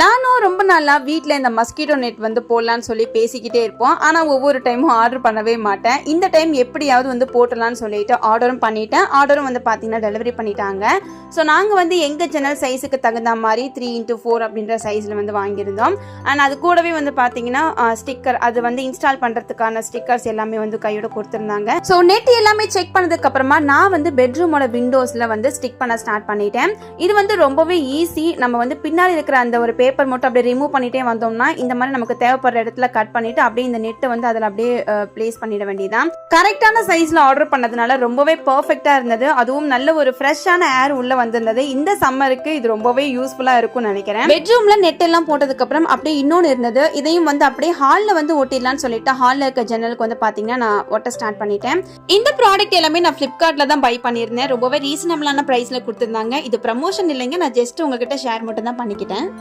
நானும் ரொம்ப நாளா வீட்டில் இந்த மஸ்கிட்டோ நெட் வந்து போடலான்னு சொல்லி பேசிக்கிட்டே இருப்போம். ஆனால் ஒவ்வொரு டைமும் ஆர்டர் பண்ணவே மாட்டேன். இந்த டைம் எப்படியாவது வந்து போட்டலான்னு சொல்லிட்டு ஆர்டரும் பண்ணிட்டேன். ஆர்டரும் வந்து பார்த்தீங்கன்னா டெலிவரி பண்ணிட்டாங்க. ஸோ நாங்கள் வந்து எங்கள் ஜன்னல் சைஸுக்கு தகுந்த மாதிரி 3x4 அப்படின்ற சைஸில் வந்து வாங்கியிருந்தோம். அண்ட் அது கூடவே வந்து பார்த்தீங்கன்னா ஸ்டிக்கர் அது வந்து இன்ஸ்டால் பண்ணுறதுக்கான ஸ்டிக்கர்ஸ் எல்லாமே வந்து கையோட கொடுத்துருந்தாங்க. ஸோ நெட் எல்லாமே செக் பண்ணதுக்கு அப்புறமா நான் வந்து பெட்ரூமோட விண்டோஸில் வந்து ஸ்டிக் பண்ண ஸ்டார்ட் பண்ணிட்டேன். இது வந்து ரொம்பவே ஈஸி. நம்ம வந்து பின்னாடி இருக்கிற அந்த ஒரு பேப்பர் மட்டும் அப்படியே ரிமூவ் பண்ணிட்டே வந்தோம்னா இந்த மாதிரி நமக்கு தேவைப்படுற இடத்துல கட் பண்ணிட்டு அப்படியே இந்த நெட்டை வந்து அதில் அப்படியே பிளேஸ் பண்ணிட வேண்டியதான். கரெக்டான சைஸ்ல ஆர்டர் பண்ணதுனால ரொம்பவே பெர்ஃபெக்ட்டா இருந்தது. அதுவும் நல்ல ஒரு ஃப்ரெஷ்ஷான ஏர் உள்ள வந்திருந்தது. இந்த சம்மருக்கு இது ரொம்பவே யூஸ்ஃபுல்லா இருக்கும்னு நினைக்கிறேன். பெட்ரூம்ல நெட் எல்லாம் போட்டதுக்கு அப்புறம் அப்படியே இன்னொன்னு இருந்தது. இதையும் வந்து அப்படியே ஹால்ல வந்து ஒட்டிடலாம்னு சொல்லிட்டு ஹால்ல இருக்க ஜன்னலுக்கு வந்து பாத்தீங்கன்னா நான் ஒட்ட ஸ்டார்ட் பண்ணிட்டேன். இந்த ப்ராடக்ட் எல்லாமே நான் பிளிப்கார்ட்ல தான் பை பண்ணியிருந்தேன். ரொம்பவே ரீசனபிளான பிரைஸ்ல கொடுத்திருந்தாங்க. இது ப்ரமோஷன் இல்லைங்க, நான் ஜஸ்ட் உங்ககிட்ட ஷேர் மட்டும் தான் பண்ணிக்கிட்டேன்.